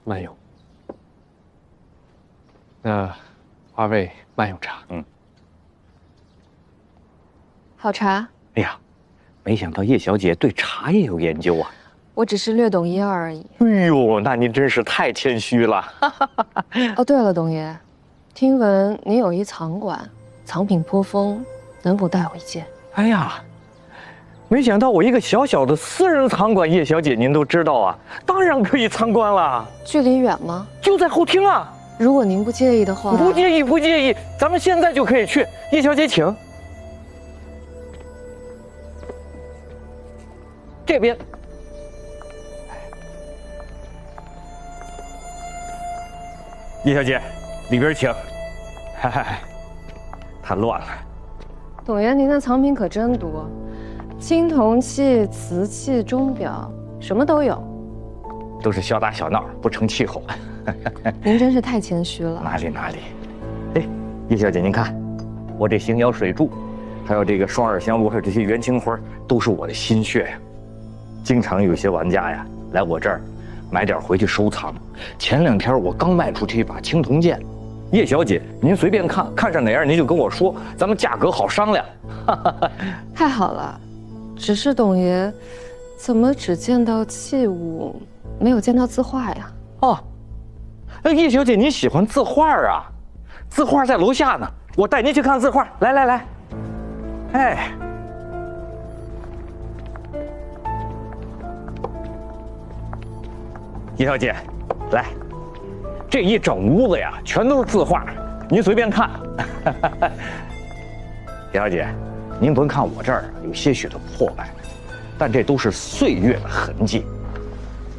慢用。那花味慢用茶。好茶。哎呀，没想到叶小姐对茶也有研究啊。我只是略懂一二而已。哎呦，那您真是太谦虚了。哦，对了，董爷，听闻您有一藏馆，藏品颇丰，能否带我一见？哎呀，没想到我一个小小的私人藏馆，叶小姐您都知道啊，当然可以参观了。距离远吗？就在后厅啊。如果您不介意的话，不介意，不介意，咱们现在就可以去。叶小姐，请。这边。叶小姐，里边请。嗨，太乱了。董爷，您的藏品可真多，青铜器、瓷器、钟表，什么都有。都是小打小闹，不成气候。您真是太谦虚了。哪里？哎，叶小姐，您看，我这星瑶水柱，还有这个双耳香炉，还有这些元青花，都是我的心血呀。经常有些玩家呀来我这儿买点回去收藏。前2天我刚卖出去一把青铜剑，叶小姐您随便看，看上哪样您就跟我说，咱们价格好商量。太好了，只是董爷，怎么只见到器物，没有见到字画呀？哦，叶小姐您喜欢字画啊？字画在楼下呢，我带您去看字画。来，哎。叶小姐，来，这一整屋子呀，全都是字画，您随便看。叶小姐，您甭看我这儿有些许的破败，但这都是岁月的痕迹。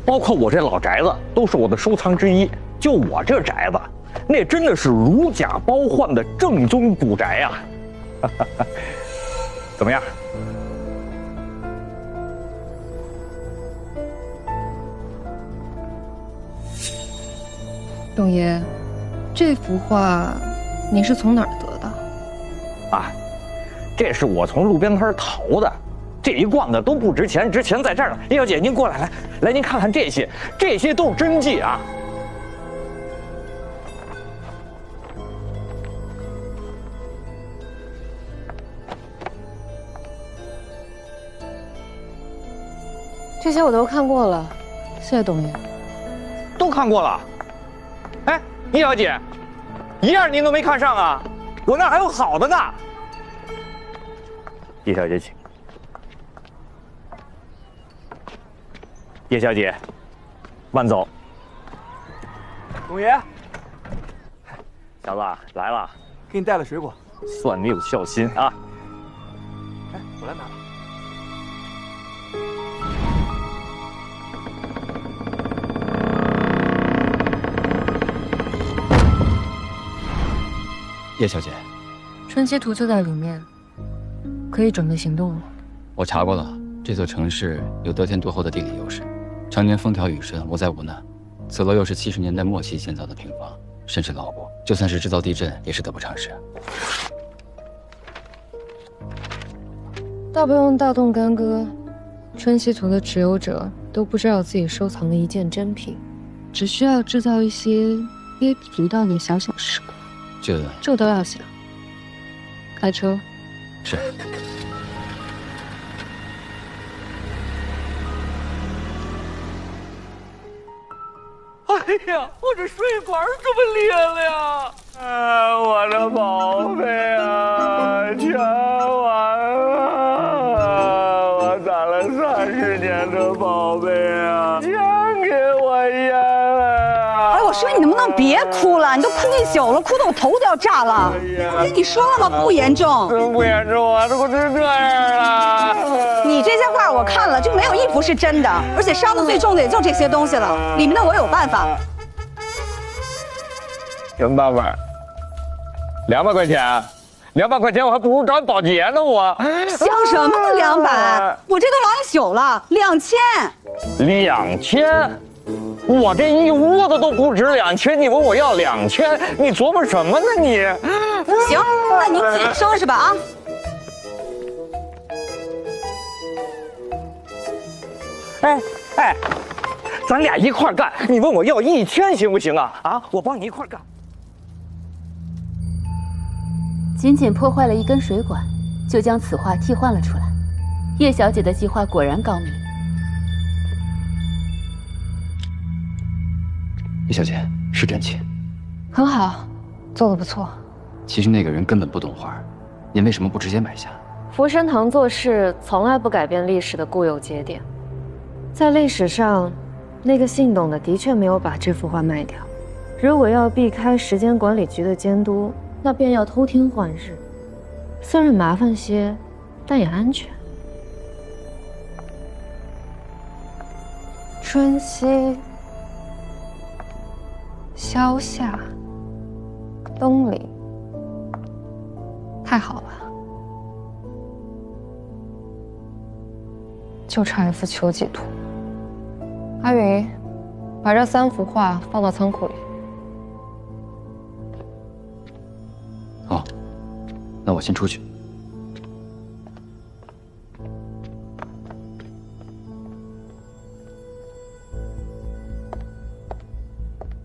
包括我这老宅子都是我的收藏之一。就我这宅子，那真的是如假包换的正宗古宅呀。怎么样？董爷，这幅画您是从哪儿得的？啊，这是我从路边摊淘的，这一罐子都不值钱，值钱在这儿呢。叶小姐，您过来，来，您看看这些，这些都是真迹啊。这些我都看过了，谢谢董爷。都看过了。哎，叶小姐，一样您都没看上啊？我那儿还有好的呢。叶小姐，请。叶小姐，慢走。董爷，小子来了，给你带了水果，算你有孝心啊。哎，我来拿。叶小姐，春熙图就在里面，可以准备行动了。我查过了，这座城市有得天独厚的地理优势，常年风调雨顺，无灾无难。此楼又是70年代末期建造的平房，甚是牢固，就算是制造地震也是得不偿失。倒不用大动干戈，春熙图的持有者都不知道自己收藏了一件珍品，只需要制造一些微不足道的小小事故。这都要想。开车。是。哎呀，我这水管怎么裂了呀？我的宝贝啊，全完了！我攒了30年的宝贝啊，全给我淹了！哎，我说你能不能别哭了？你都哭一宿了，哭得我头都要炸了。我跟你说了吗？不严重。怎么不严重啊？这不成这样了？你这些画我看了，就没有一幅是真的，而且伤的最重的也就这些东西了。里面的我有办法。什么办法？200块钱，200块钱我还不如找保洁呢，我。想什么呢？200，我这都老一宿了，2000。2000，我这一屋子都不值2000，你问我要2000，你琢磨什么呢你？行，那您自己收拾吧啊。哎，哎，咱俩一块干，你问我要1000行不行啊？啊，我帮你一块干。仅仅破坏了一根水管，就将此画替换了出来。叶小姐的计划果然高明。叶小姐是真情，很好，做得不错。其实那个人根本不懂画，您为什么不直接买下？福生堂做事从来不改变历史的固有节点，在历史上，那个姓董的的确没有把这幅画卖掉。如果要避开时间管理局的监督，那便要偷天换日，虽然麻烦些，但也安全。春熙、萧夏、东篱，太好了。就差一幅秋季图。阿云，把这3幅画放到仓库里。好，那我先出去。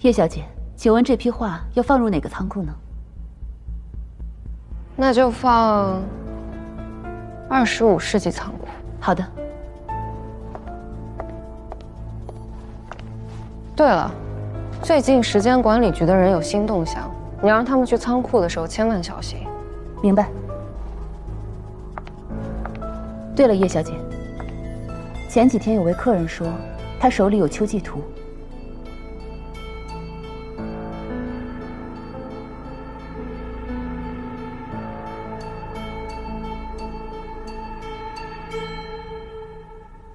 叶小姐，请问这批画要放入哪个仓库呢？那就放25世纪仓库。好的。对了，最近时间管理局的人有新动向，你让他们去仓库的时候千万小心。明白。对了，叶小姐，前几天有位客人说，他手里有秋季图。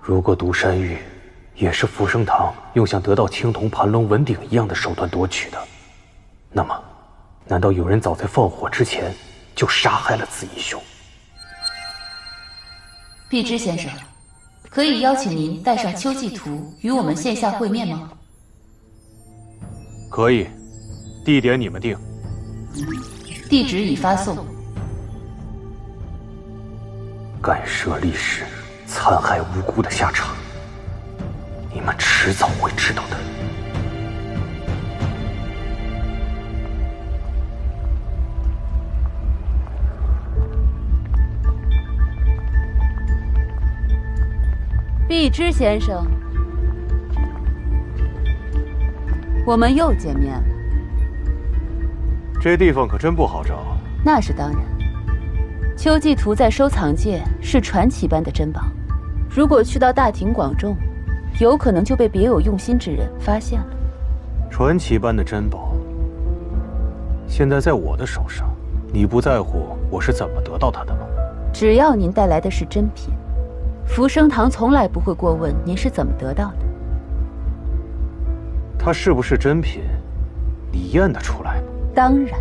如果独山玉也是福生堂用像得到青铜盘龙文鼎一样的手段夺取的，那么，难道有人早在放火之前就杀害了子义兄？碧芝先生，可以邀请您带上秋季图与我们线下会面吗？可以，地点你们定。地址已发送。干涉历史，残害无辜的下场，你们迟早会知道的。碧芝先生，我们又见面了。这地方可真不好找。那是当然，秋季图在收藏界是传奇般的珍宝，如果去到大庭广众，有可能就被别有用心之人发现了。传奇般的珍宝，现在在我的手上，你不在乎我是怎么得到它的吗？只要您带来的是真品，福生堂从来不会过问您是怎么得到的。它是不是真品，你验得出来吗？当然。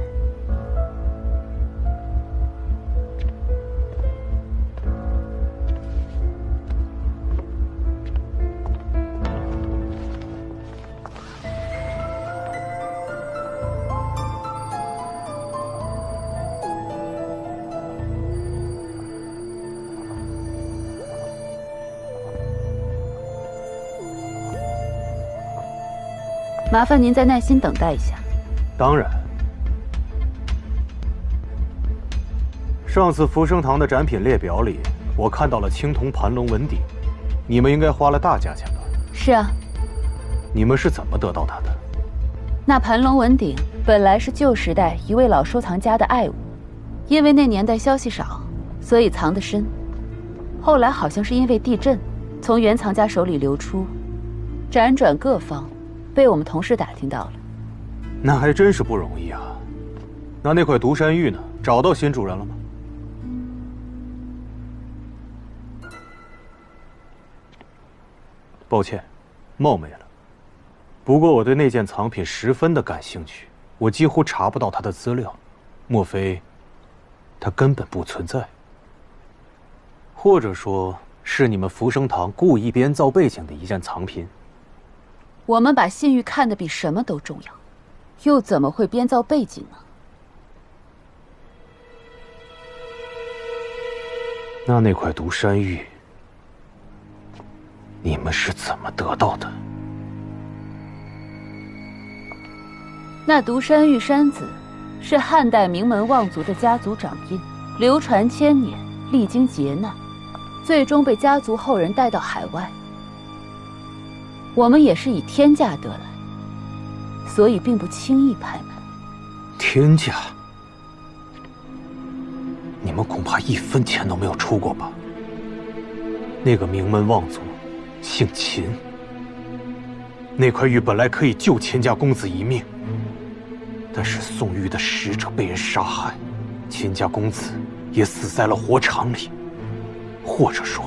麻烦您再耐心等待一下。当然。上次福生堂的展品列表里，我看到了青铜盘龙文鼎，你们应该花了大价钱吧？是啊。你们是怎么得到它的？那盘龙文鼎本来是旧时代一位老收藏家的爱物，因为那年代消息少，所以藏得深。后来好像是因为地震，从原藏家手里流出，辗转各方。被我们同事打听到了，那还真是不容易啊。那块独山玉呢？找到新主人了吗？抱歉，冒昧了。不过我对那件藏品十分的感兴趣，我几乎查不到它的资料。莫非，它根本不存在？或者说是你们福生堂故意编造背景的一件藏品？我们把信誉看得比什么都重要，又怎么会编造背景呢？那块独山玉，你们是怎么得到的？那独山玉山子是汉代名门望族的家族掌印，流传千年，历经劫难，最终被家族后人带到海外。我们也是以天价得来，所以并不轻易拍卖。天价？你们恐怕一分钱都没有出过吧？那个名门望族姓秦，那块玉本来可以救钱家公子一命，但是送玉的使者被人杀害，钱家公子也死在了火场里，或者说，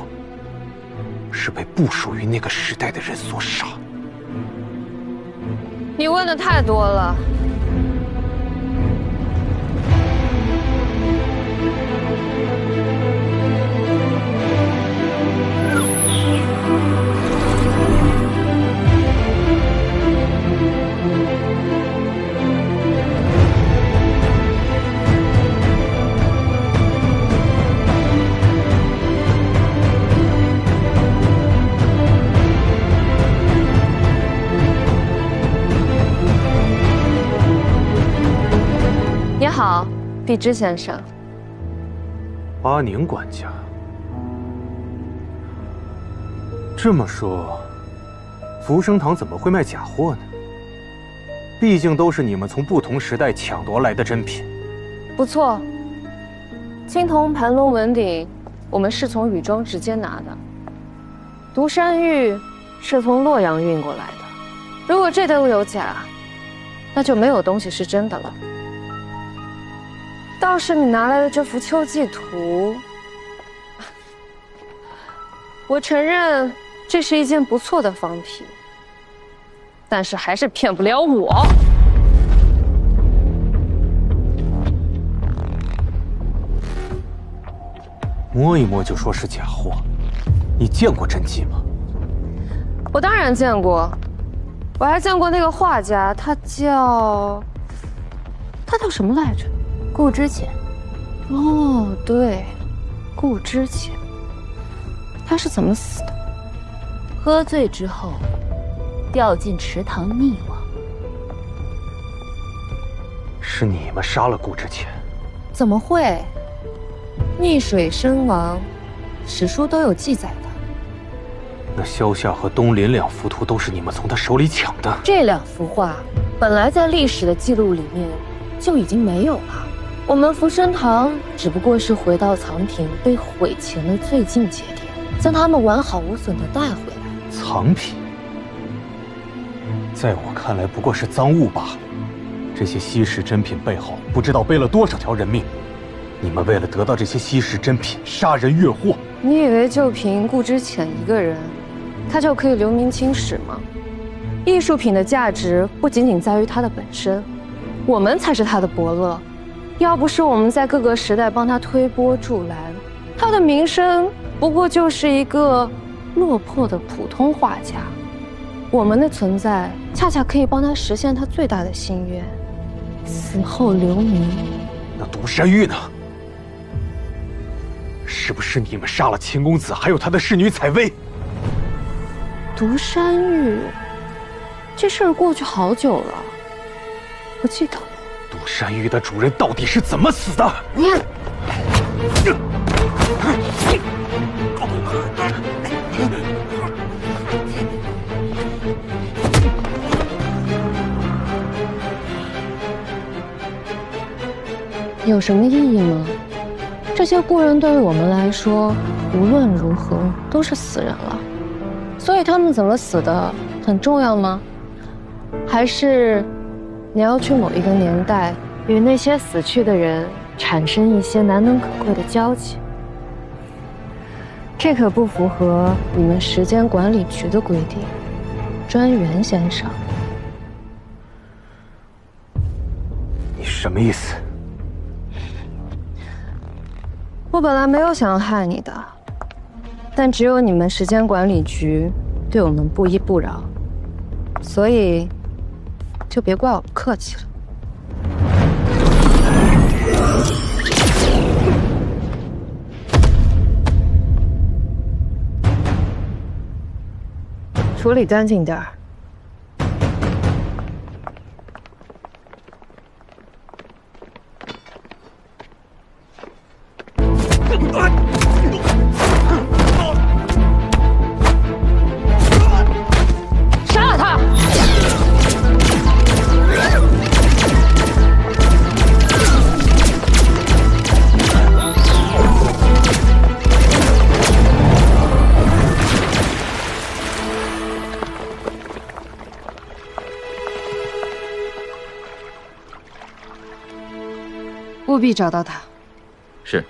是被不属于那个时代的人所杀。你问的太多了。你好，碧芝先生。巴宁管家。这么说，福生堂怎么会卖假货呢？毕竟都是你们从不同时代抢夺来的珍品。不错，青铜盘龙纹鼎，我们是从禹庄直接拿的；独山玉是从洛阳运过来的。如果这都有假，那就没有东西是真的了。倒是你拿来的这幅秋季图，我承认这是一件不错的仿品，但是还是骗不了我。摸一摸就说是假货，你见过真迹吗？我当然见过，我还见过那个画家，他叫什么来着？顾之前。哦，对，顾之前。他是怎么死的？喝醉之后，掉进池塘溺亡。是你们杀了顾之前？怎么会？溺水身亡，史书都有记载的。那萧夏和东林两幅图都是你们从他手里抢的？这两幅画本来在历史的记录里面就已经没有了。我们福生堂只不过是回到藏品被毁前的最近节点，将它们完好无损地带回来。藏品，在我看来不过是赃物罢了。这些稀世珍品背后，不知道背了多少条人命。你们为了得到这些稀世珍品，杀人越货。你以为就凭顾之前一个人，他就可以留名青史吗？艺术品的价值不仅仅在于它的本身，我们才是它的伯乐。要不是我们在各个时代帮他推波助澜，他的名声不过就是一个落魄的普通画家。我们的存在恰恰可以帮他实现他最大的心愿，死后留名。那独山玉呢？是不是你们杀了秦公子，还有他的侍女采薇？独山玉，这事儿过去好久了，不记得了。独山玉的主人到底是怎么死的？有什么意义吗？这些故人对于我们来说，无论如何都是死人了，所以他们怎么死的很重要吗？还是你要去某一个年代，与那些死去的人产生一些难能可贵的交集？这可不符合你们时间管理局的规定，专员先生。你什么意思？我本来没有想要害你的，但只有你们时间管理局对我们不依不饶，所以就别怪我不客气了。处理干净点儿。杀了他！务必找到他。是。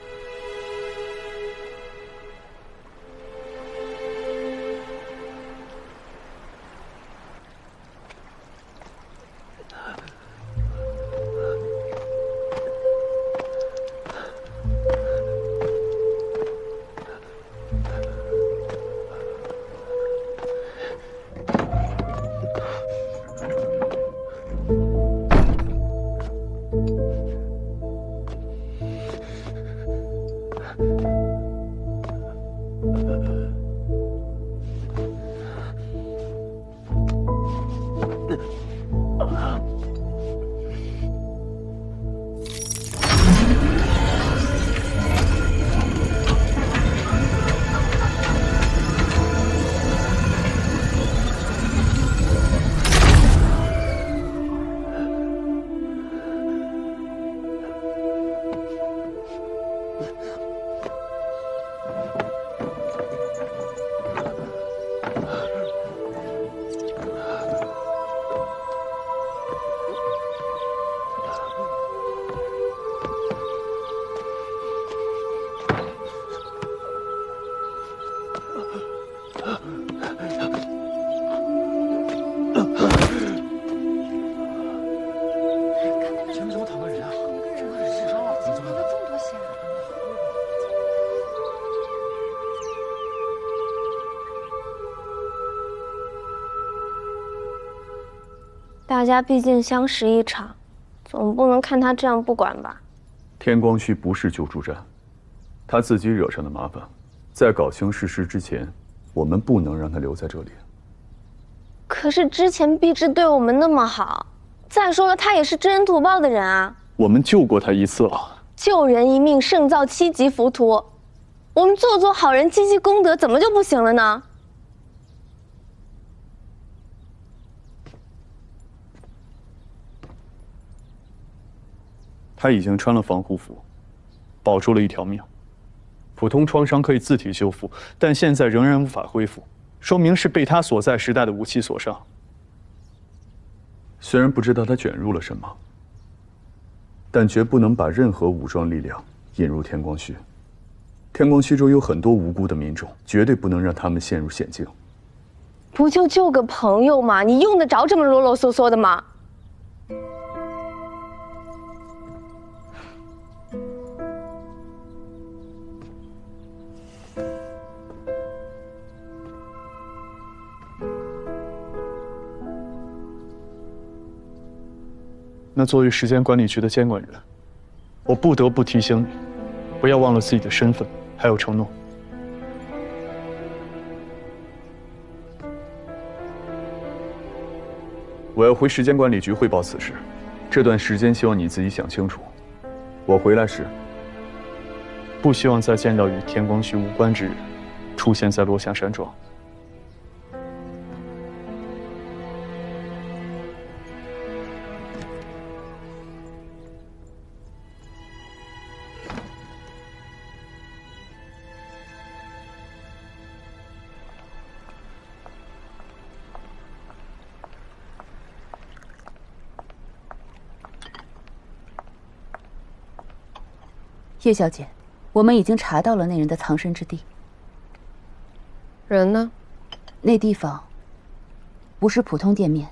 大家毕竟相识一场，总不能看他这样不管吧？天光墟不是救助站，他自己惹上的麻烦，在搞清事实之前，我们不能让他留在这里。可是之前碧芝对我们那么好，再说了，他也是知恩图报的人啊。我们救过他一次了。救人一命胜造7级浮屠，我们做好人积积功德，怎么就不行了呢？他已经穿了防护服，保住了一条命。普通创伤可以自体修复，但现在仍然无法恢复，说明是被他所在时代的武器所伤。虽然不知道他卷入了什么，但绝不能把任何武装力量引入天光墟。天光墟中有很多无辜的民众，绝对不能让他们陷入险境。不就救个朋友吗？你用得着这么啰啰嗦嗦的吗？那作为时间管理局的监管人，我不得不提醒你，不要忘了自己的身份，还有承诺。我要回时间管理局汇报此事，这段时间希望你自己想清楚。我回来时，不希望再见到与天光墟无关之人出现在落霞山庄。叶小姐，我们已经查到了那人的藏身之地。人呢？那地方不是普通店面，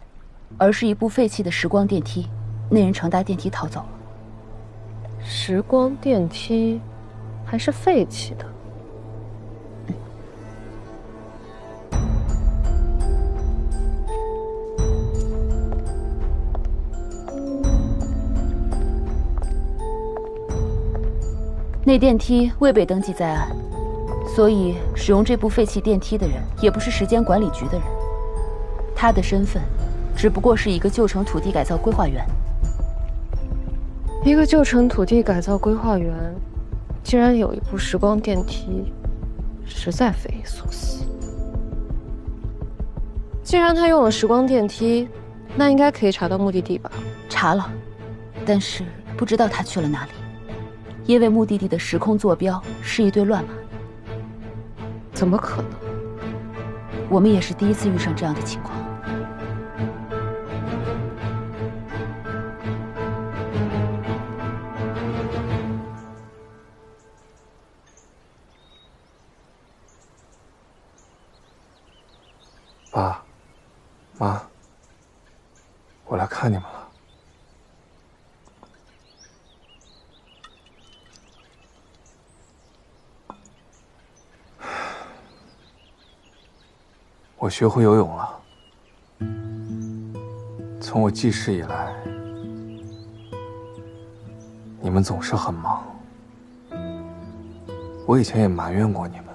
而是一部废弃的时光电梯。那人乘搭电梯逃走了。时光电梯还是废弃的。那电梯未被登记在案，所以使用这部废弃电梯的人也不是时间管理局的人。他的身份只不过是一个旧城土地改造规划员。一个旧城土地改造规划员，竟然有一部时光电梯，实在匪夷所思。既然他用了时光电梯，那应该可以查到目的地吧？查了，但是不知道他去了哪里，因为目的地的时空坐标是一堆乱码。怎么可能？我们也是第一次遇上这样的情况。爸，妈，我来看你们了。我学会游泳了。从我记事以来，你们总是很忙。我以前也埋怨过你们。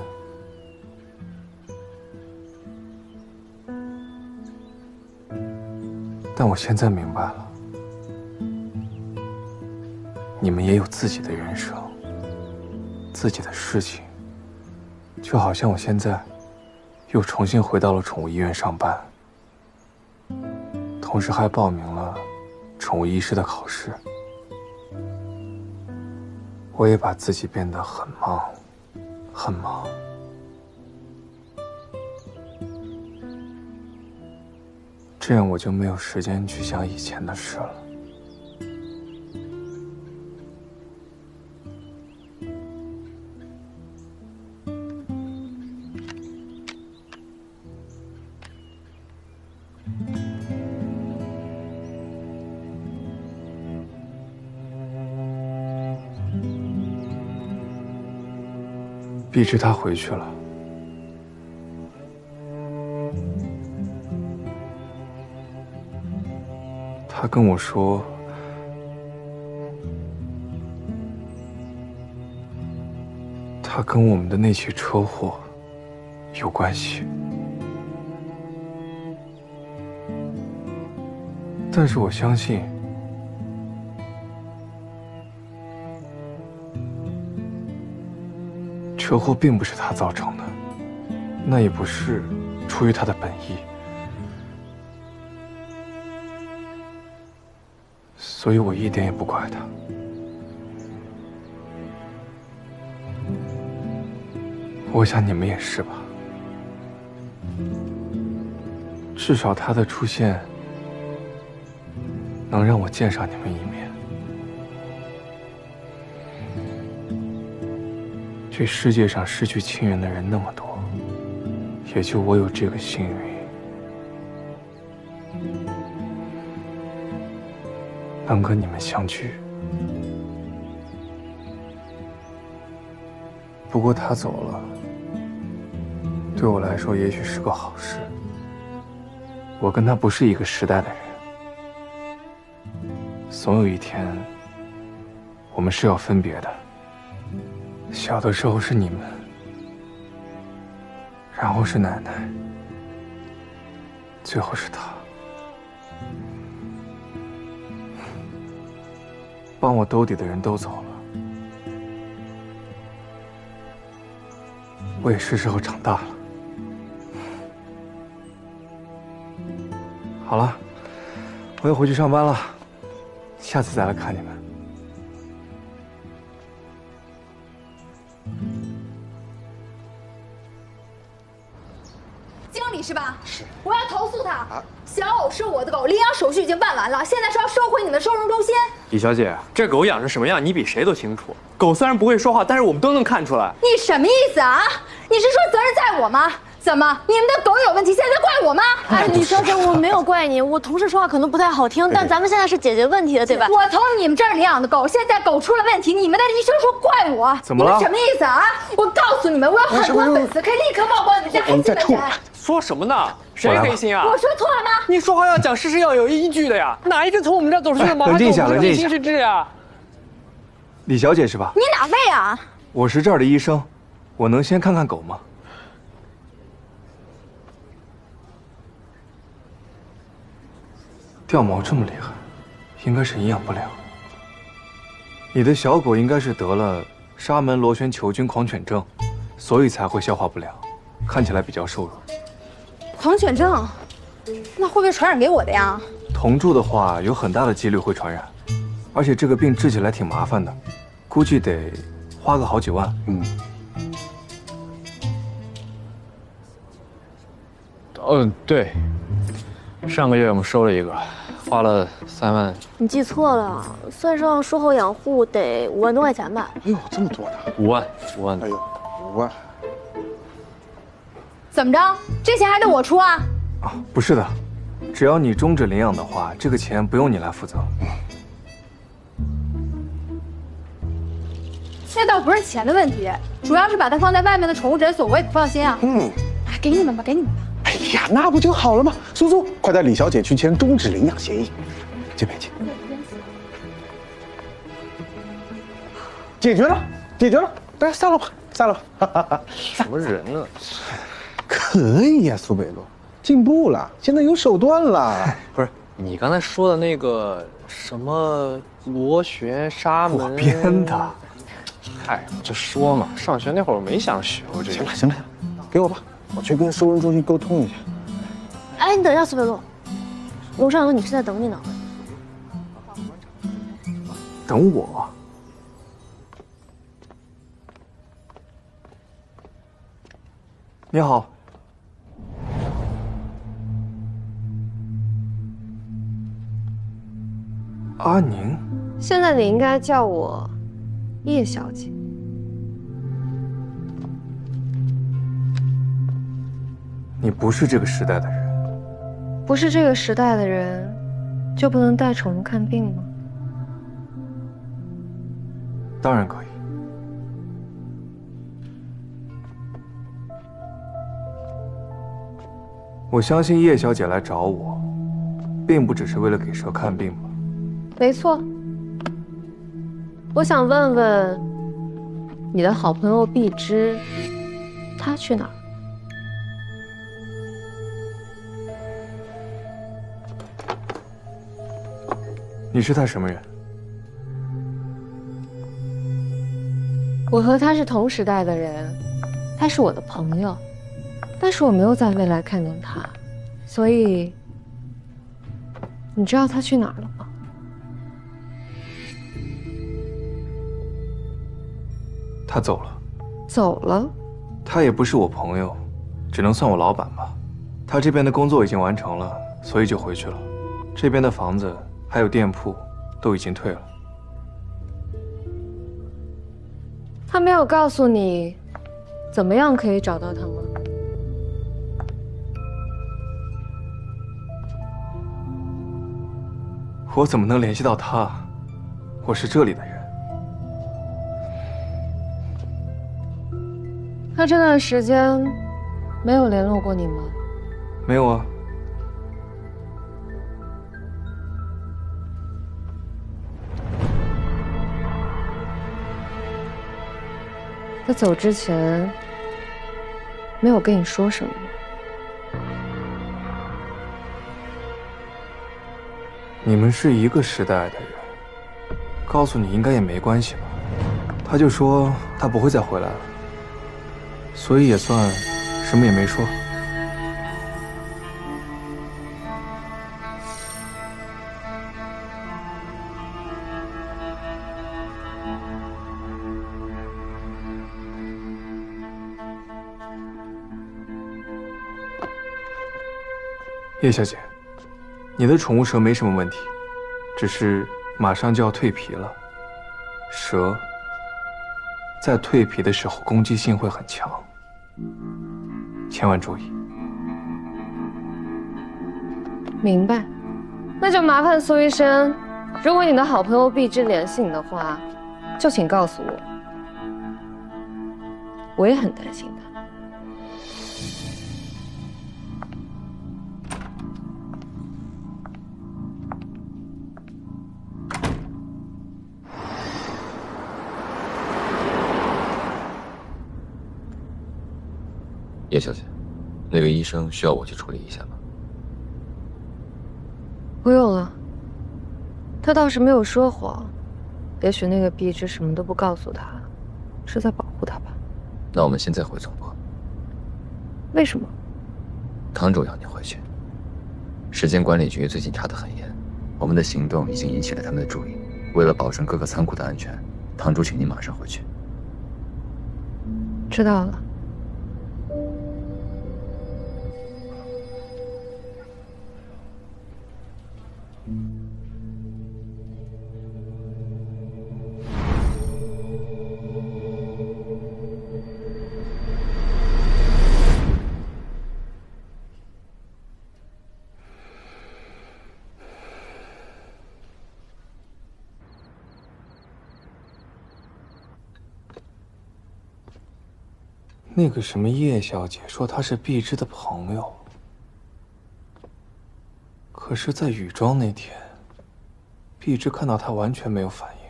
但我现在明白了，你们也有自己的人生，自己的事情，就好像我现在又重新回到了宠物医院上班，同时还报名了宠物医师的考试。我也把自己变得很忙，很忙。这样我就没有时间去想以前的事了。碧芝她回去了。他跟我说，他跟我们的那起车祸有关系，但是我相信，车祸并不是他造成的，那也不是出于他的本意。所以我一点也不怪他。我想你们也是吧。至少他的出现能让我见上你们一面。这世界上失去亲人的人那么多，也就我有这个幸运。能跟你们相聚。不过他走了，对我来说也许是个好事。我跟他不是一个时代的人，总有一天我们是要分别的。小的时候是你们，然后是奶奶，最后是他。帮我兜底的人都走了，我也是时候长大了。好了，我要回去上班了，下次再来看你们。经理是吧？是。我要投诉他。小偶是我的狗，领养手续已经办完了，现在是要收回你们收容中心。李小姐，这狗养成什么样，你比谁都清楚。狗虽然不会说话，但是我们都能看出来。你什么意思啊？你是说责任在我吗？怎么，你们的狗有问题，现在怪我吗？哎，李小姐，我没有怪你，我同事说话可能不太好听，但咱们现在是解决问题的，对吧？我从你们这儿领养的狗，现在狗出了问题，你们的医生说怪我，怎么了？你们什么意思啊？我告诉你们，我有很多粉丝，可以立刻曝光你们家黑心的人。说什么呢？谁黑心啊？我说错了吗？你说话要讲事实，要有依据的呀。哪一只从我们这儿走出去的猫，冷静一下，冷静一下。心是治啊。李小姐是吧？你哪位啊？我是这儿的医生，我能先看看狗吗？掉毛这么厉害，应该是营养不良。你的小狗应该是得了沙门螺旋球菌狂犬症，所以才会消化不良，看起来比较瘦弱。狂犬症，那会不会传染给我的呀？同住的话，有很大的几率会传染，而且这个病治起来挺麻烦的，估计得花个好几万。对，上个月我们收了一个，花了3万。你记错了，算上术后养护得5万多块钱吧？哎呦，这么多呢？5万。哎呦，5万。怎么着？这钱还得我出啊？不是的，只要你终止领养的话，这个钱不用你来负责。这倒不是钱的问题，主要是把它放在外面的宠物诊所，我也不放心啊。给你们吧，给你们吧。哎呀，那不就好了吗？苏苏，快带李小姐去签终止领养协议。这边请。解决了，解决了，大家散了吧，散了吧。什么人呢？可以呀，苏北路，进步了，现在有手段了。不是你刚才说的那个什么螺旋沙门？我编的。嗨，就说嘛，上学那会儿我没想学过这个。行了行了，给我吧，我去跟收容中心沟通一下。哎，你等一下，苏北路，楼上有女士在等你呢。等我？你好。阿宁，现在你应该叫我叶小姐。你不是这个时代的人。不是这个时代的人，就不能带宠物看病吗？当然可以。我相信叶小姐来找我，并不只是为了给蛇看病吧？没错。我想问问你的好朋友碧芝，她去哪儿？你是她什么人？我和她是同时代的人，她是我的朋友，但是我没有在未来看见她，所以你知道她去哪儿了吗？她走了。走了？她也不是我朋友，只能算我老板吧。她这边的工作已经完成了，所以就回去了。这边的房子还有店铺都已经退了。他没有告诉你怎么样可以找到他吗？我怎么能联系到他？我是这里的人。他这段时间没有联络过你吗？没有啊。他走之前没有跟你说什么吗？你们是一个时代的人，告诉你应该也没关系吧。他就说他不会再回来了，所以也算什么也没说。叶小姐，你的宠物蛇没什么问题，只是马上就要蜕皮了。蛇在蜕皮的时候攻击性会很强，千万注意。明白，那就麻烦苏医生，如果你的好朋友碧芝联系你的话，就请告诉我，我也很担心他。叶小姐，那个医生需要我去处理一下吗？不用了，他倒是没有说谎。也许那个碧芝什么都不告诉他，是在保护他吧。那我们现在回总部。为什么？堂主要你回去。时间管理局最近查得很严，我们的行动已经引起了他们的注意。为了保证各个仓库的安全，堂主请你马上回去。知道了。那个什么叶小姐说她是碧芝的朋友，可是，在雨庄那天，碧芝看到她完全没有反应。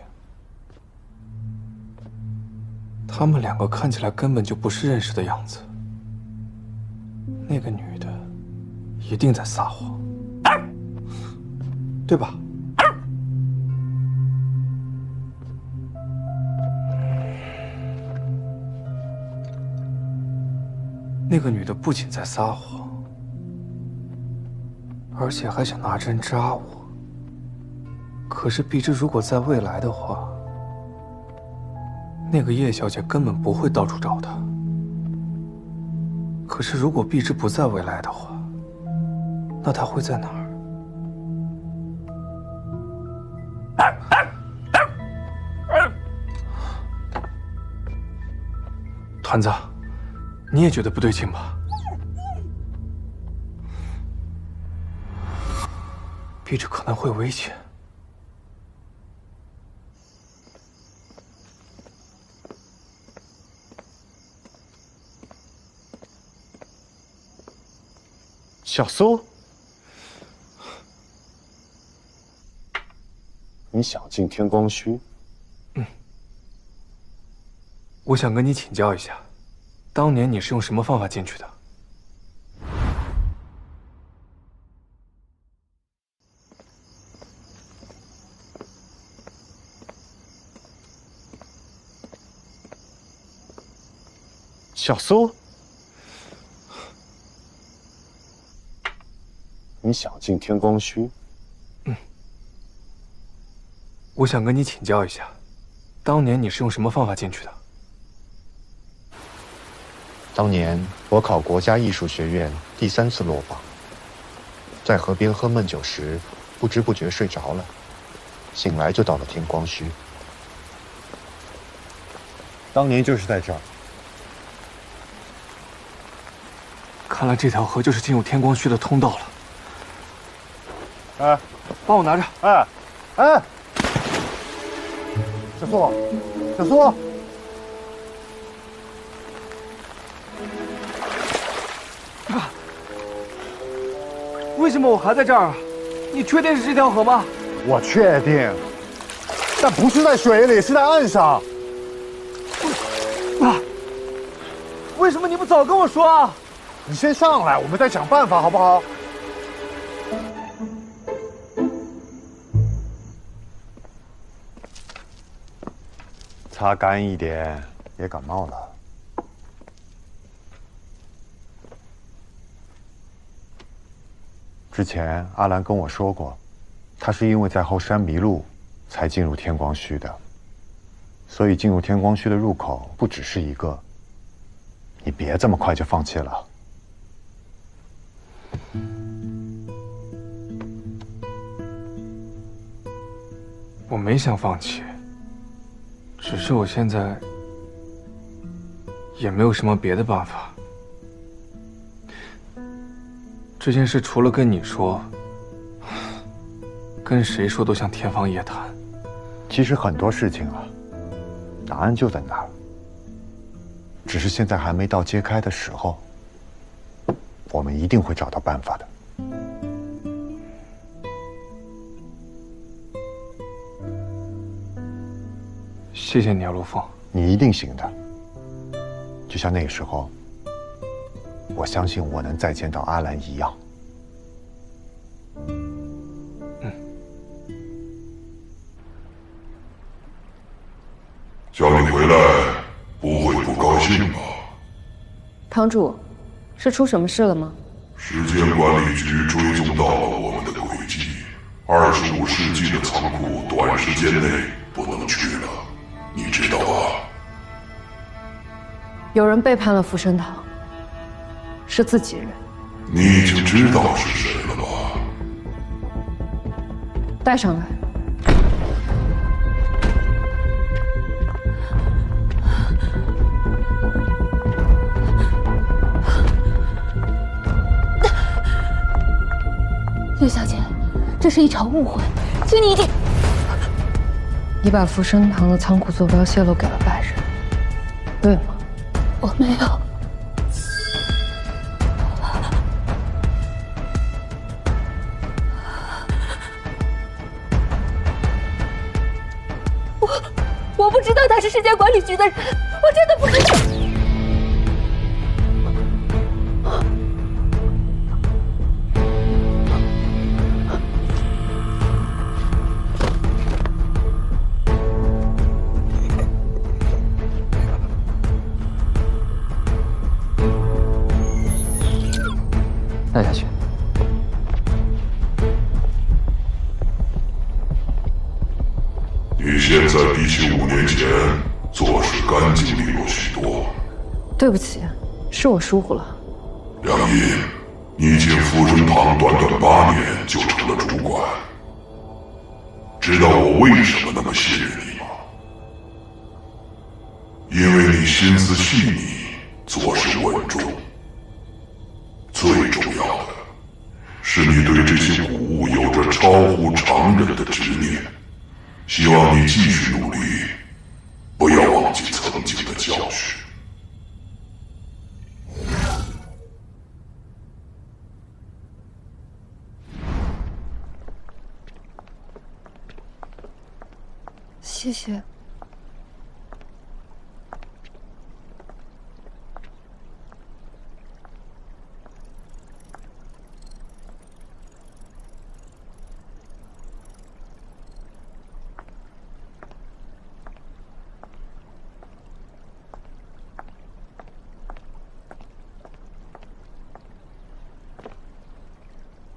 他们两个看起来根本就不是认识的样子。那个女的一定在撒谎，对吧？那个女的不仅在撒谎，而且还想拿针扎我。可是碧芝如果在未来的话，那个叶小姐根本不会到处找她。可是如果碧芝不在未来的话，那她会在哪儿？团子，你也觉得不对劲吧？碧芝可能会危险。小苏，你想进天光墟？我想跟你请教一下，当年你是用什么方法进去的？小苏，你想进天光墟？我想跟你请教一下，当年你是用什么方法进去的？当年我考国家艺术学院第3次落榜，在河边喝闷酒时，不知不觉睡着了，醒来就到了天光墟。当年就是在这儿。看来这条河就是进入天光墟的通道了。哎，帮我拿着。哎，哎，小苏，小苏。为什么我还在这儿啊？你确定是这条河吗？我确定，但不是在水里，是在岸上。啊！为什么你不早跟我说啊？你先上来，我们再想办法，好不好？擦干一点，别感冒了。之前阿兰跟我说过，他是因为在后山迷路，才进入天光墟的。所以进入天光墟的入口不只是一个。你别这么快就放弃了。我没想放弃，只是我现在也没有什么别的办法。这件事除了跟你说，跟谁说都像天方夜谭。其实很多事情啊，答案就在那儿，只是现在还没到揭开的时候。我们一定会找到办法的。谢谢你啊，陆凤。你一定行的。就像那个时候，我相信我能再见到阿兰一样。信吧。堂主，是出什么事了吗？时间管理局追踪到了我们的轨迹，25世纪的仓库短时间内不能去了，你知道吧？有人背叛了福生堂，是自己人。你已经知道是谁了吧？带上来。叶小姐，这是一场误会，请你一定……你把福生堂的仓库坐标泄露给了外人，对吗？我没有。我不知道他是时间管理局的人，我真的不知道。带下去。你现在比起5年前做事干净利落许多。对不起，是我疏忽了。梁毅，你进福生堂短短8年就成了主管，知道我为什么那么信任你吗？因为你心思细腻，做事稳重。最重要的是，你对这些古物有着超乎常人的执念。希望你继续努力，不要忘记曾经的教训。谢谢。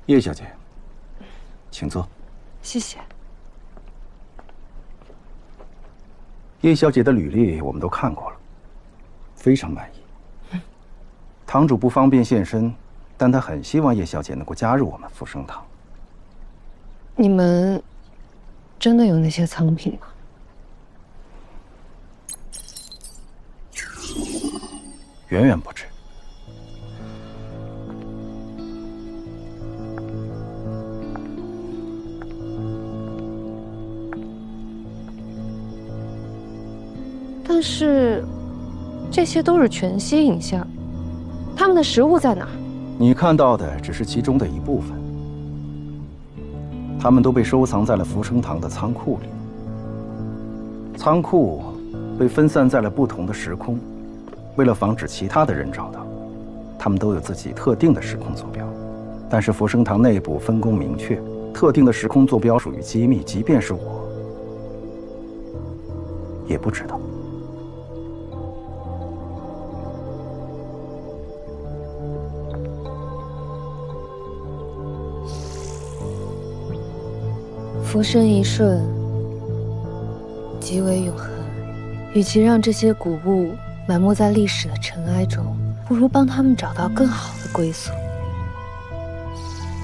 叶小姐，请坐。谢谢。叶小姐的履历我们都看过了，非常满意。堂主不方便现身，但他很希望叶小姐能够加入我们福生堂。你们真的有那些藏品吗？远远不止。但是，这些都是全息影像，他们的实物在哪儿？你看到的只是其中的一部分，他们都被收藏在了福生堂的仓库里。仓库被分散在了不同的时空，为了防止其他的人找到，他们都有自己特定的时空坐标。但是福生堂内部分工明确，特定的时空坐标属于机密，即便是我，也不知道。浮生一瞬，即为永恒。与其让这些古物埋没在历史的尘埃中，不如帮他们找到更好的归宿。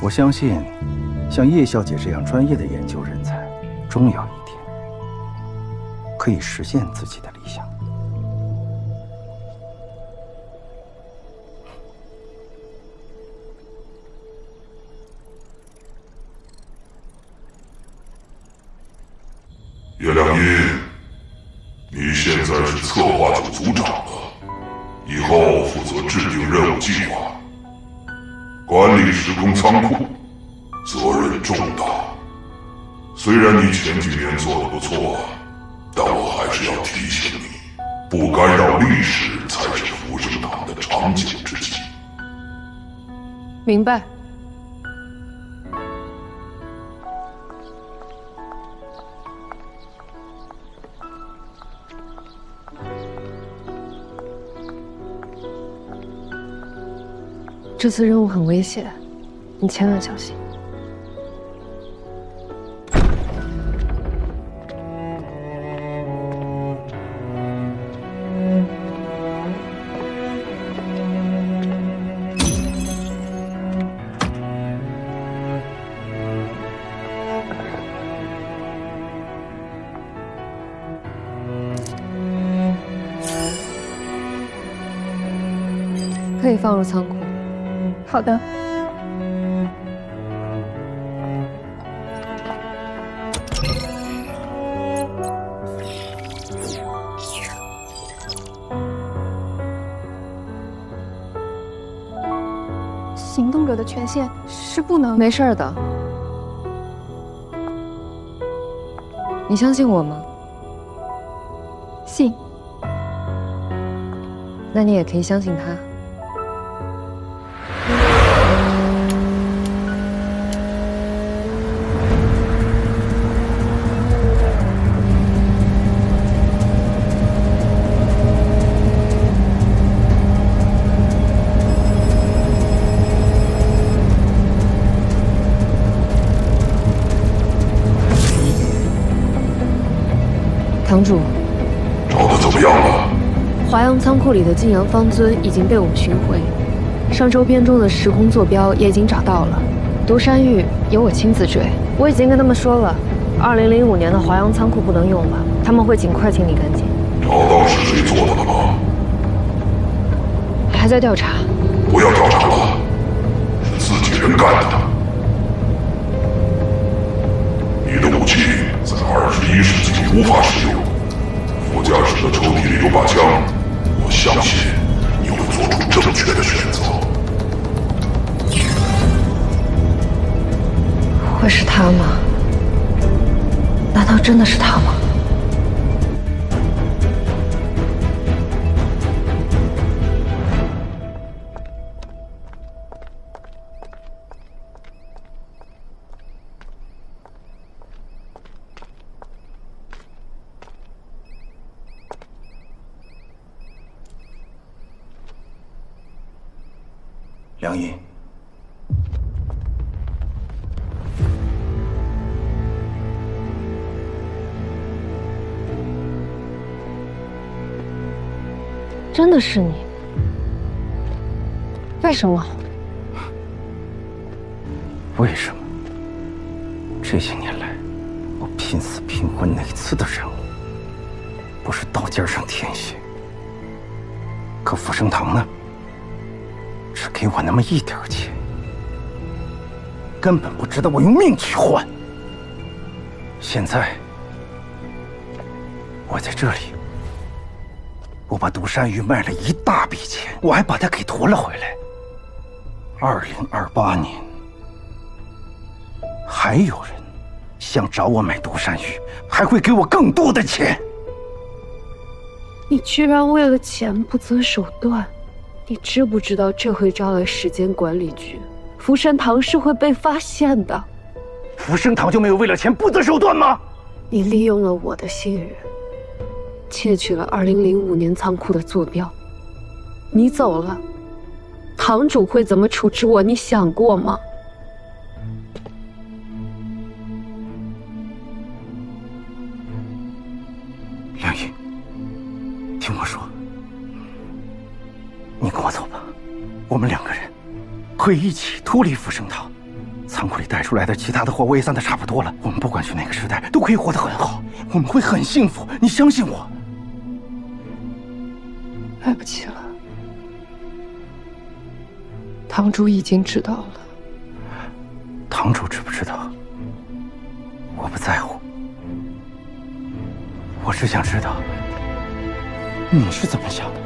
我相信，像叶小姐这样专业的研究人才，终有一天可以实现自己的理想。叶良音，你现在是策划组组长了，以后负责制定任务计划，管理时空仓库，责任重大。虽然你前几年做得不错，但我还是要提醒你，不干扰历史才是福生堂的长久之计。明白。这次任务很危险，你千万小心。可以放入仓库。好的。行动者的权限是不能……没事的。你相信我吗？信。那你也可以相信他。堂主，找的怎么样了？华阳仓库里的晋阳方尊已经被我们寻回，上周编中的时空坐标也已经找到了。独山玉由我亲自追，我已经跟他们说了，2005年的华阳仓库不能用了，他们会尽快清理干净。找到是谁做的了吗？还在调查。不要调查了，是自己人干的。你的武器在21世纪无法使用，副驾驶的抽屉里有把枪，我相信你会做出正确的选择。会是他吗？难道真的是他吗？梁毅，真的是你？为什么？为什么？这些年来，我拼死拼活哪次的任务，不是刀尖上舔血？可福生堂呢？只给我那么一点钱，根本不值得我用命去换。现在，我在这里，我把独山玉卖了一大笔钱，我还把它给夺了回来。2028年，还有人想找我买独山玉，还会给我更多的钱。你居然为了钱不择手段！你知不知道这会招来时间管理局？福生堂是会被发现的。福生堂就没有为了钱不择手段吗？你利用了我的信任，窃取了2005年仓库的坐标。你走了，堂主会怎么处置我？你想过吗？梁毅，听我说。你跟我走吧，我们2个人可以一起脱离福生堂。仓库里带出来的其他的货我也散得差不多了，我们不管去哪个时代都可以活得很好，我们会很幸福，你相信我。来不及了，堂主已经知道了。堂主知不知道？我不在乎，我只想知道你是怎么想的。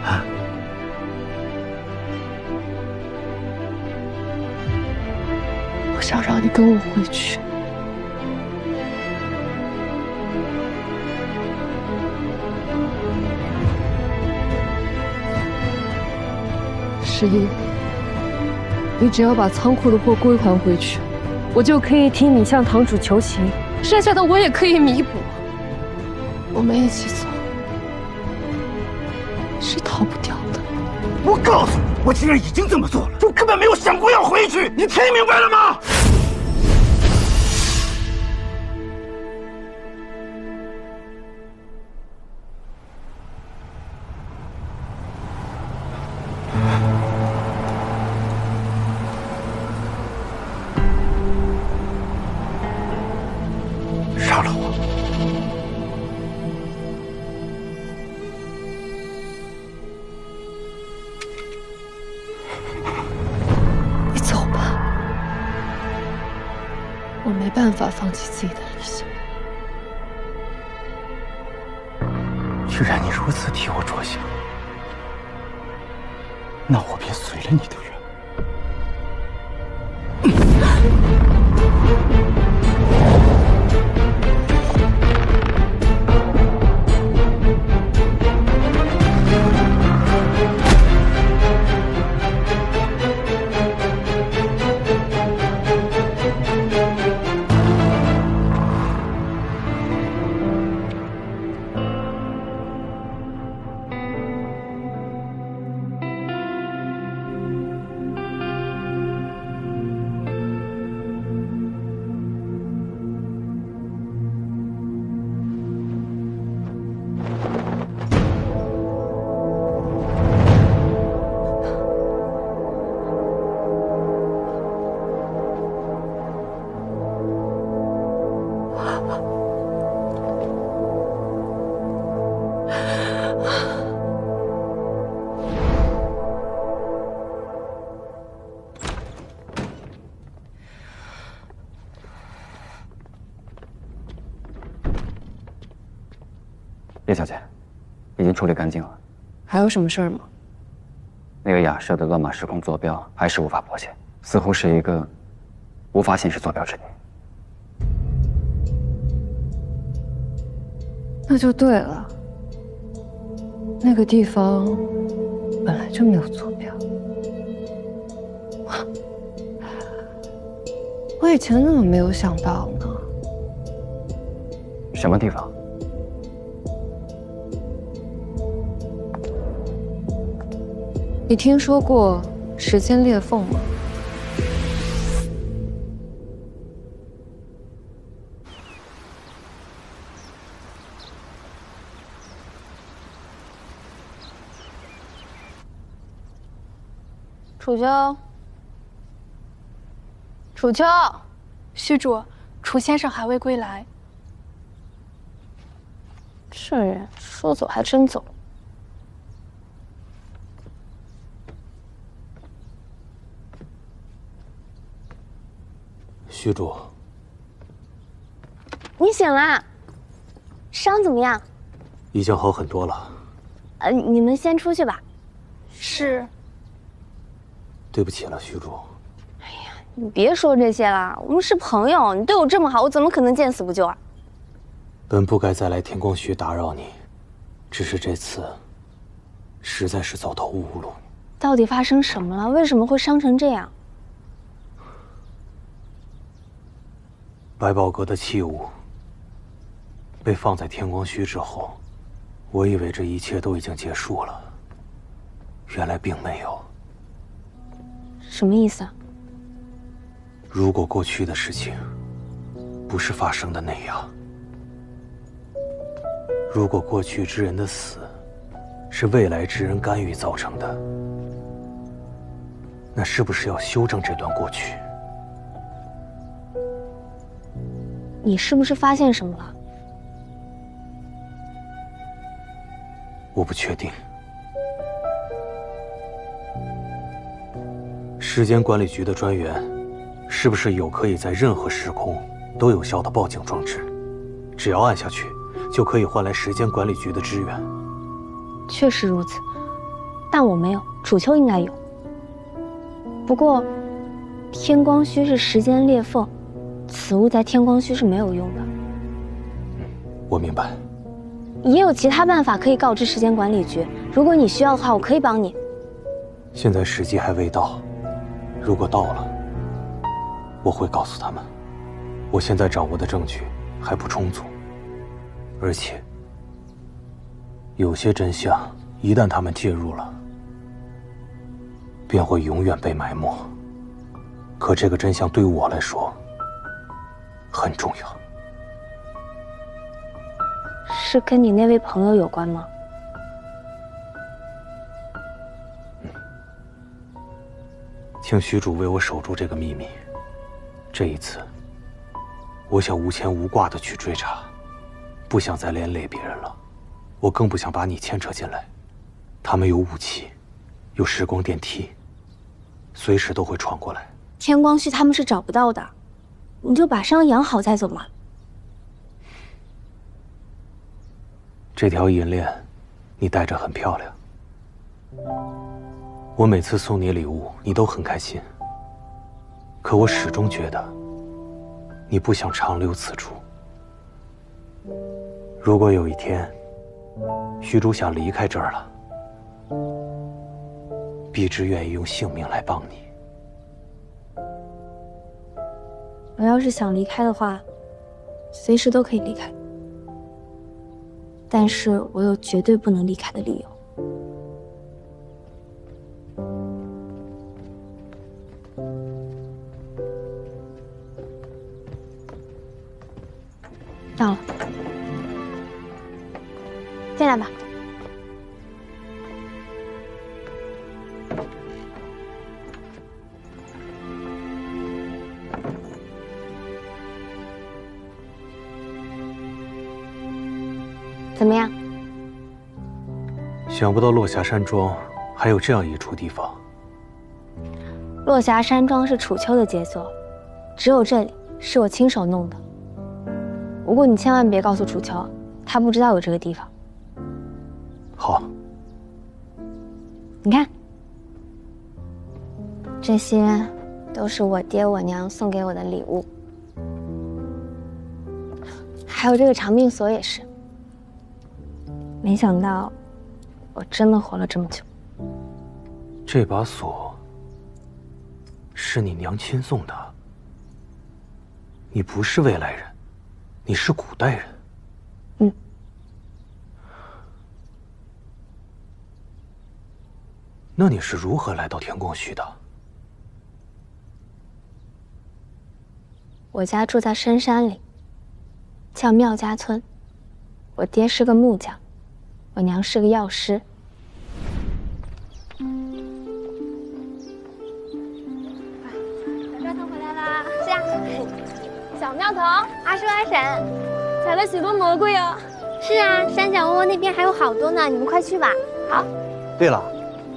啊！我想让你跟我回去。11，你只要把仓库的货归还回去，我就可以替你向堂主求情，剩下的我也可以弥补。我们一起走。是逃不掉的。我告诉你，我既然已经这么做了，就根本没有想过要回去。你听明白了吗？杀了我！你走吧，我没办法放弃自己的理想。既然你如此替我着想，那我便随了你的愿。叶小姐，已经处理干净了。还有什么事儿吗？那个亚舍的乱码时空坐标还是无法破解，似乎是一个无法显示坐标之地。那就对了，那个地方本来就没有坐标。我以前怎么没有想到呢？什么地方？你听说过时间裂缝吗？楚秋，楚秋，虚主，楚先生还未归来。这人说走还真走。虚主，你醒啦？伤怎么样？已经好很多了。你们先出去吧。是。对不起了，虚主。你别说这些了，我们是朋友，你对我这么好，我怎么可能见死不救啊？本不该再来天光墟打扰你，只是这次实在是走投无路。到底发生什么了？为什么会伤成这样？百宝阁的器物被放在天光墟之后，我以为这一切都已经结束了，原来并没有。什么意思啊？如果过去的事情不是发生的那样，如果过去之人的死是未来之人干预造成的，那是不是要修正这段过去？你是不是发现什么了？我不确定。时间管理局的专员是不是有可以在任何时空都有效的报警装置？只要按下去，就可以换来时间管理局的支援。确实如此，但我没有，楚秋应该有。不过，天光墟是时间裂缝，此物在天光墟是没有用的。我明白。也有其他办法可以告知时间管理局，如果你需要的话，我可以帮你。现在时机还未到，如果到了，我会告诉他们。我现在掌握的证据还不充足，而且有些真相一旦他们介入了，便会永远被埋没。可这个真相对我来说很重要。是跟你那位朋友有关吗？请虚主为我守住这个秘密。这一次，我想无牵无挂的去追查，不想再连累别人了。我更不想把你牵扯进来。他们有武器，有时光电梯，随时都会闯过来。天光绪他们是找不到的，你就把伤养好再走嘛。这条银链，你戴着很漂亮。我每次送你礼物，你都很开心。可我始终觉得，你不想长留此处。如果有一天，虚竹想离开这儿了，必之愿意用性命来帮你。我要是想离开的话，随时都可以离开。但是我有绝对不能离开的理由。到了，进来吧。怎么样？想不到落霞山庄还有这样一处地方。落霞山庄是楚秋的杰作，只有这里是我亲手弄的。不过你千万别告诉楚秋，他不知道有这个地方。好。你看，这些都是我爹我娘送给我的礼物，还有这个长命锁也是。没想到，我真的活了这么久。这把锁是你娘亲送的。你不是未来人，你是古代人。嗯。那你是如何来到天光墟的？我家住在深山里，叫妙家村。我爹是个木匠。我娘是个药师。小赵头回来啦！是啊。小妙头，阿叔阿婶，采了许多蘑菇哟。是啊，山脚窝窝那边还有好多呢，你们快去吧。好。对了，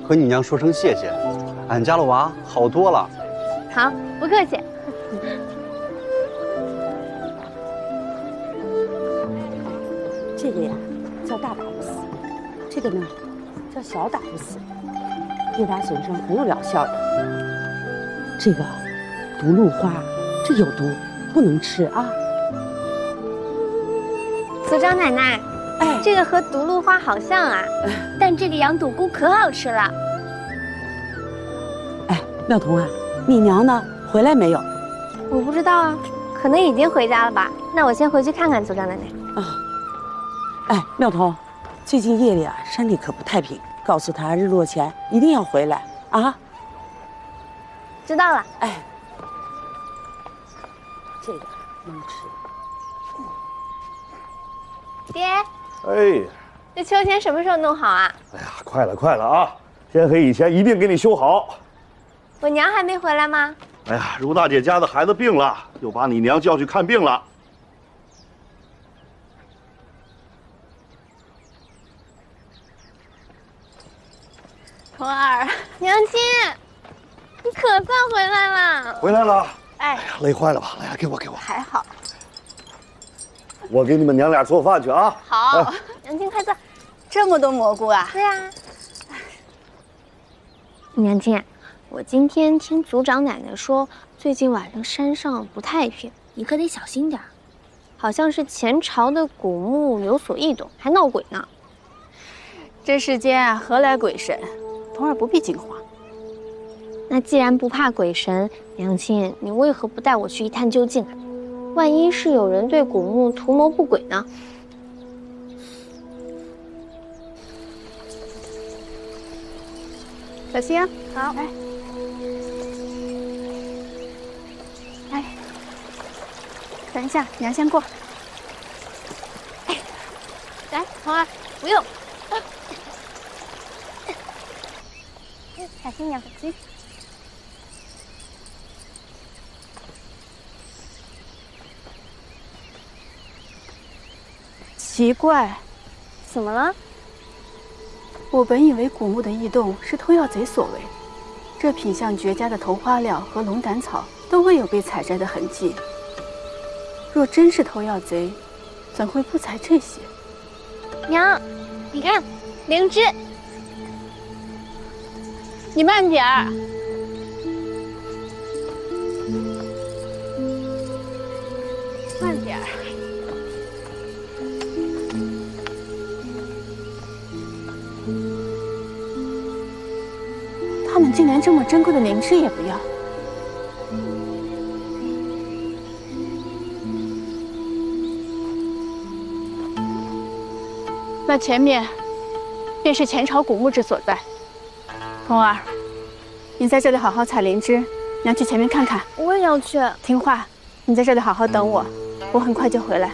和你娘说声谢谢，俺家的娃好多了。好，不客气。这个呀，叫大打不死。这个呢，叫小打不死，对打损伤很有疗效的。这个毒露花，这有毒，不能吃啊。族长奶奶，哎，这个和毒露花好像啊，但这个羊肚菇可好吃了。哎，妙彤啊，你娘呢？回来没有？我不知道啊，可能已经回家了吧。那我先回去看看族长奶奶。啊。哎，妙彤。最近夜里啊，山里可不太平。告诉他日落前一定要回来啊！知道了。哎，这个能吃。爹。哎。这秋千什么时候弄好啊？哎呀，快了，快了啊！天黑以前一定给你修好。我娘还没回来吗？哎呀，如大姐家的孩子病了，又把你娘叫去看病了。童儿，娘亲，你可算回来了。回来了。哎呀，累坏了吧？来呀，给我。还好。我给你们娘俩做饭去啊。好，娘亲快坐。这么多蘑菇啊？对呀。娘亲，我今天听族长奶奶说，最近晚上山上不太平，你可得小心点。好像是前朝的古墓有所异动，还闹鬼呢。这世间啊，何来鬼神？童儿不必惊慌。那既然不怕鬼神，娘亲，你为何不带我去一探究竟啊？万一是有人对古墓图谋不轨呢？小心啊！好，来。等一下，娘先过。哎，来，童儿，不用。小心娘，小心。奇怪，怎么了？我本以为古墓的异动是偷药贼所为，这品相绝佳的头花料和龙胆草都未有被采摘的痕迹。若真是偷药贼，怎会不采这些？娘，你看，灵芝。你慢点儿。慢点儿。他们竟连这么珍贵的灵芝也不要。那前面便是前朝古墓之所在。童儿，你在这里好好采灵芝，娘去前面看看。我也要去。听话，你在这里好好等我，我很快就回来。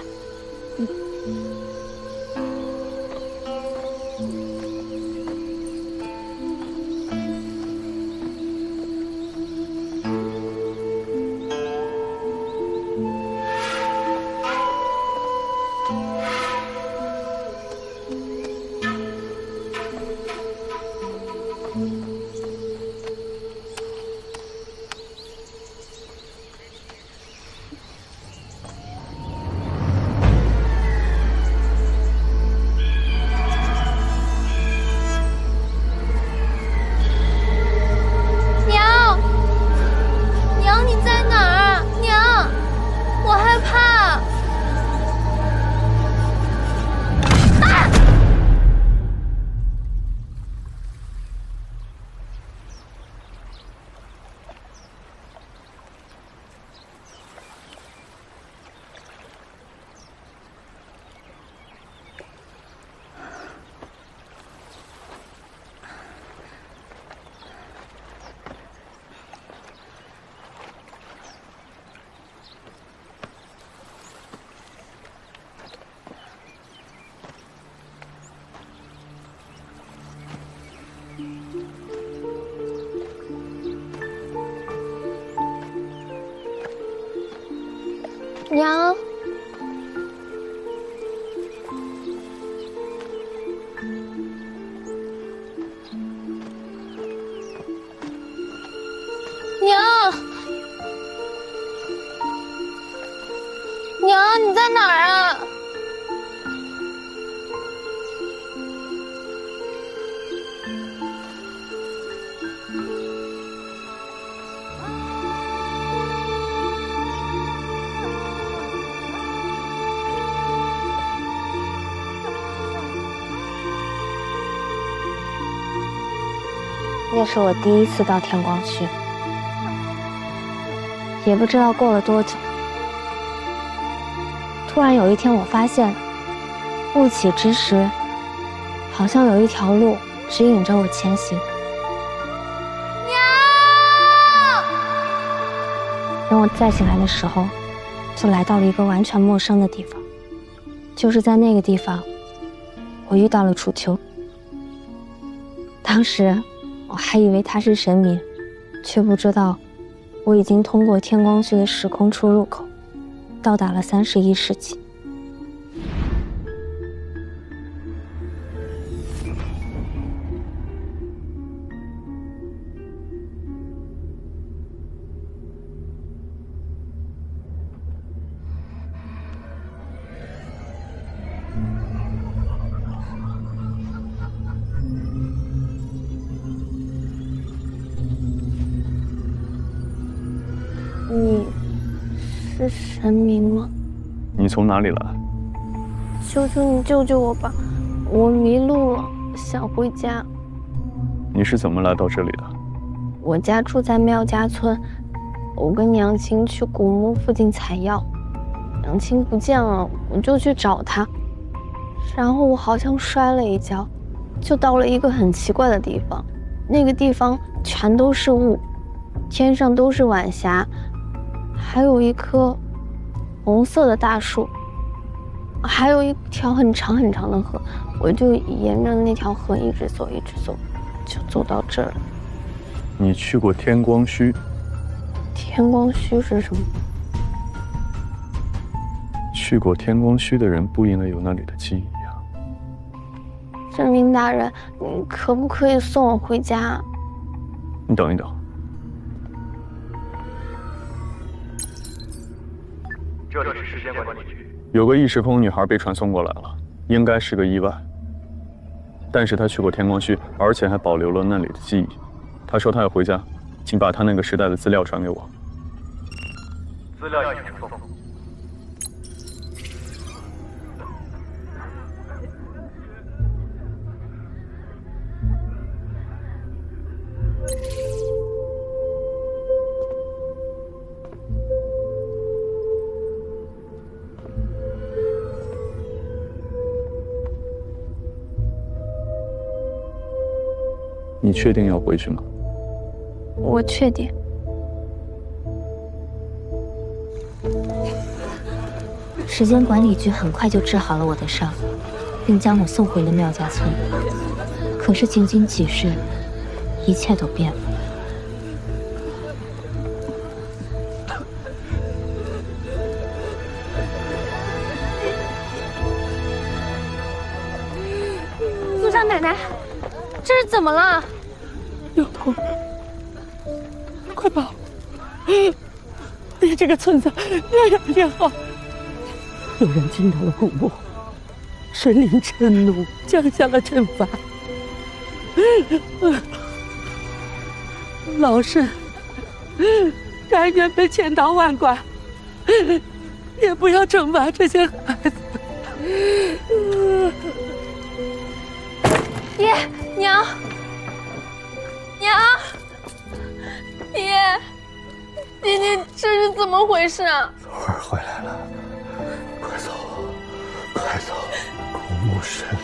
娘，娘，你在哪儿啊？那是我第一次到天光墟，也不知道过了多久。突然有一天，我发现雾起之时，好像有一条路指引着我前行。娘！等我再醒来的时候，就来到了一个完全陌生的地方。就是在那个地方，我遇到了楚秋。当时我还以为他是神明，却不知道我已经通过天光墟的时空出入口，到达了31世纪。你是神明吗？你从哪里来？求求你救救我吧，我迷路了，想回家。你是怎么来到这里的？我家住在庙家村，我跟娘亲去古墓附近采药，娘亲不见了，我就去找她，然后我好像摔了一跤，就到了一个很奇怪的地方，那个地方全都是雾，天上都是晚霞。还有一棵红色的大树，还有一条很长很长的河，我就沿着那条河一直走，一直走，就走到这儿。你去过天光墟？天光墟是什么？去过天光墟的人不应该有那里的记忆啊。镇兵大人，你可不可以送我回家？你等一等。这里是时间管理局。有个异时空女孩被传送过来了，应该是个意外。但是她去过天光墟，而且还保留了那里的记忆。她说她要回家，请把她那个时代的资料传给我。资料已经送。你确定要回去吗？我确定。时间管理局很快就治好了我的伤，并将我送回了妙家村。可是仅仅几日，一切都变了。族长奶奶，这是怎么了？有头，快跑！离这个村子越远越好。有人进到了古墓，神灵嗔怒，降下了惩罚。老身甘愿被千刀万剐，也不要惩罚这些孩子。爹娘，爹，你这是怎么回事啊？左儿回来了，快走，快走！古墓神灵，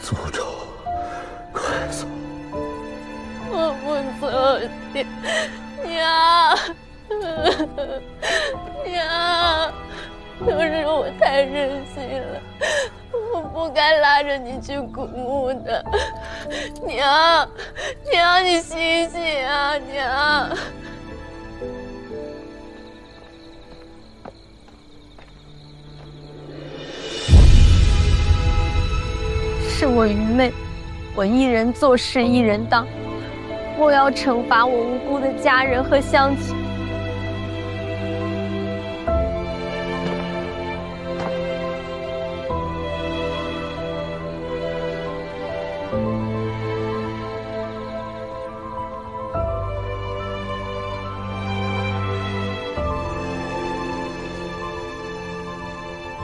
诅咒，快走！我不走，爹，娘，娘，都是我太任性了，我不该拉着你去古墓的。娘，你醒醒啊，娘！是我愚昧，我一人做事一人当，我要惩罚我无辜的家人和乡亲。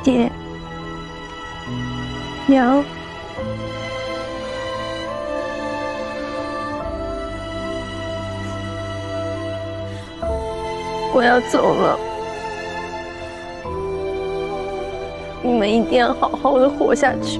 爹，娘，我要走了，你们一定要好好的活下去。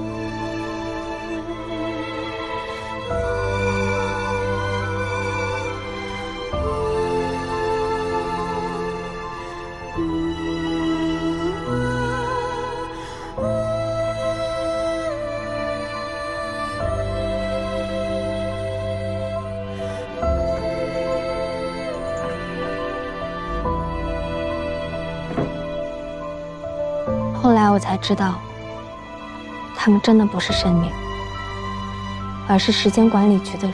后来我才知道，他们真的不是神灵，而是时间管理局的人。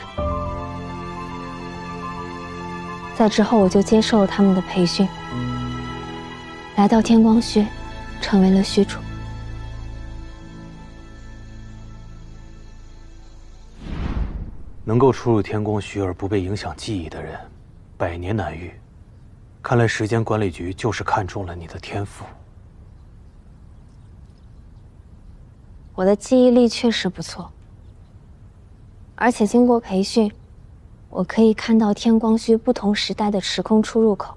在之后，我就接受了他们的培训，来到天光墟，成为了墟主。能够出入天光墟而不被影响记忆的人，百年难遇。看来时间管理局就是看中了你的天赋。我的记忆力确实不错，而且经过培训，我可以看到天光墟不同时代的时空出入口。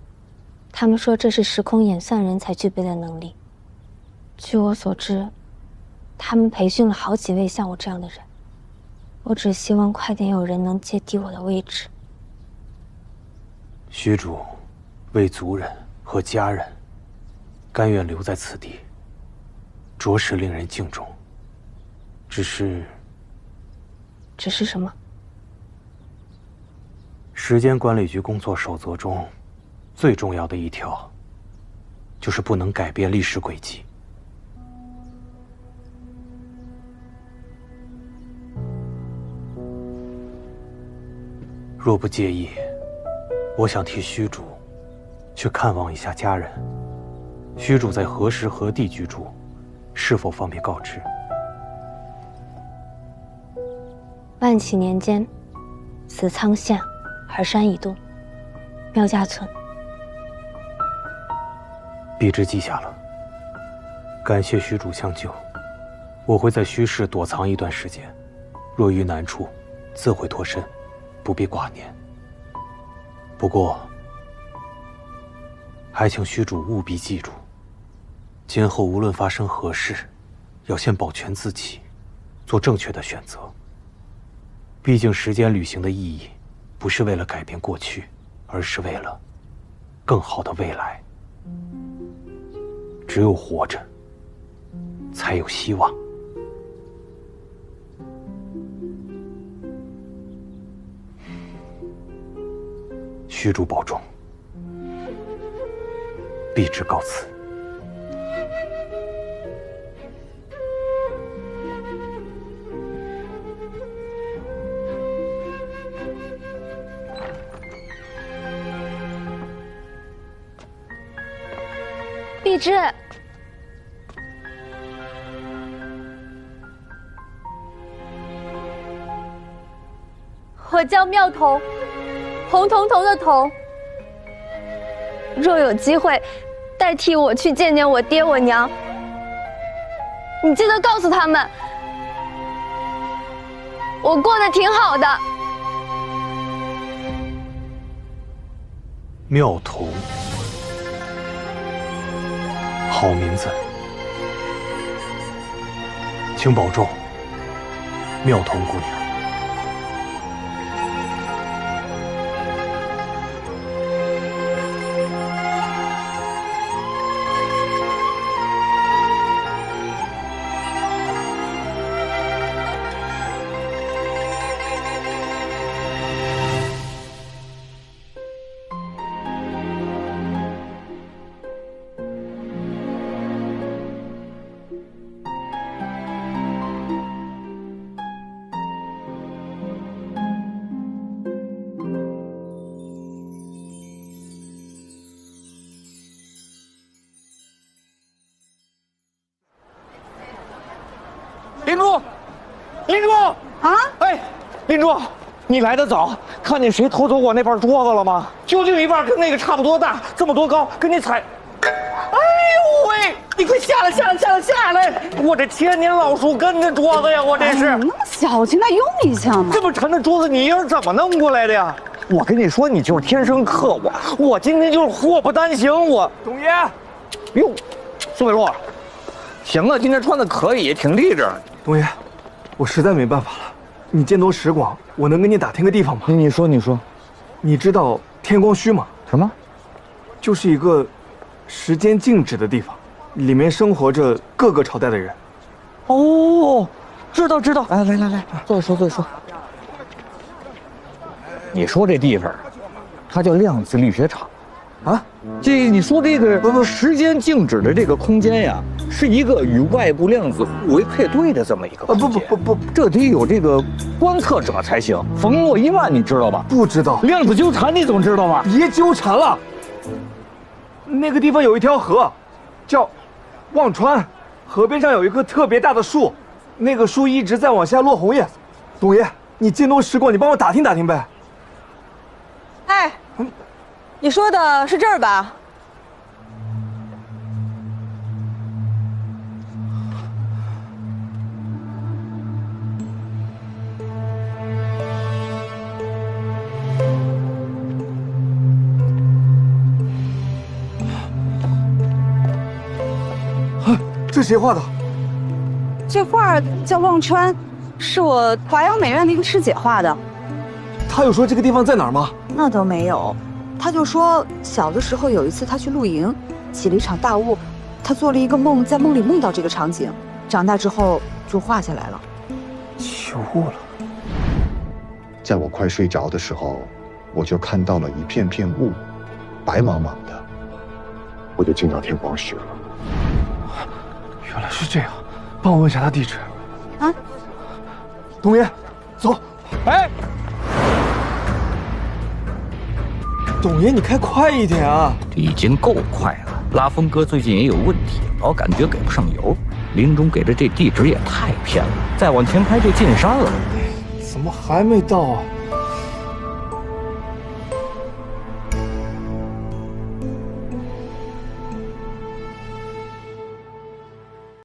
他们说这是时空演算人才具备的能力。据我所知，他们培训了好几位像我这样的人。我只希望快点有人能接替我的位置。虚主为族人和家人甘愿留在此地，着实令人敬重。只是什么？时间管理局工作守则中，最重要的一条，就是不能改变历史轨迹。若不介意，我想替虚主去看望一下家人。虚主在何时何地居住，是否方便告知？万启年间，死苍县洱山以东，苗家村。笔直记下了。感谢虚主相救，我会在虚室躲藏一段时间，若遇难处，自会脱身，不必挂念。不过，还请虚主务必记住，今后无论发生何事，要先保全自己，做正确的选择。毕竟时间旅行的意义，不是为了改变过去，而是为了更好的未来。只有活着，才有希望。虚主保重，必之告辞。碧芝，我叫妙彤，红彤彤的彤。若有机会，代替我去见见我爹我娘，你记得告诉他们，我过得挺好的。妙彤，好名字，请保重，妙彤姑娘。林珠，林珠啊！哎，林珠，你来得早，看见谁偷走我那半桌子了吗？就另一半跟那个差不多大，这么多高，跟你踩。哎呦喂！你快下来，下来！我这千年老树根的桌子呀，我这是。那么小，轻再用一下嘛。这么沉的桌子，你一人怎么弄过来的呀？我跟你说，你就是天生克我今天就是祸不单行，我。董爷，哟，宋伟洛，行啊，今天穿的可以，挺励志。董爷，我实在没办法了，你见多识广，我能跟你打听个地方吗？你说，你知道天光墟吗？什么？就是一个时间静止的地方，里面生活着各个朝代的人。哦，知道。哎，来，坐说。你说这地方，它叫量子力学场，啊？这你说这个时间静止的这个空间呀，是一个与外部量子互为配对的这么一个空间。不，这得有这个观测者才行。冯诺依曼你知道吧？不知道。量子纠缠你总知道吧？别纠缠了。那个地方有一条河，叫忘川，河边上有一棵特别大的树，那个树一直在往下落红叶。董爷，你见多识广，你帮我打听打听呗。哎，你说的是这儿吧？这谁画的？这画叫忘川，是我华阳美院的一个师姐画的。他有说这个地方在哪儿吗？那倒没有，他就说小的时候有一次他去露营，起了一场大雾，他做了一个梦，在梦里梦到这个场景，长大之后就画下来了。起雾了。在我快睡着的时候，我就看到了一片片雾，白茫茫的，我就进到天光墟了。原来是这样，帮我问一下他地址。啊，董爷，走。哎，董爷，你开快一点啊！已经够快了。拉风哥最近也有问题，老感觉给不上油。林中给的这地址也太偏了，再往前开就进山了。怎么还没到啊？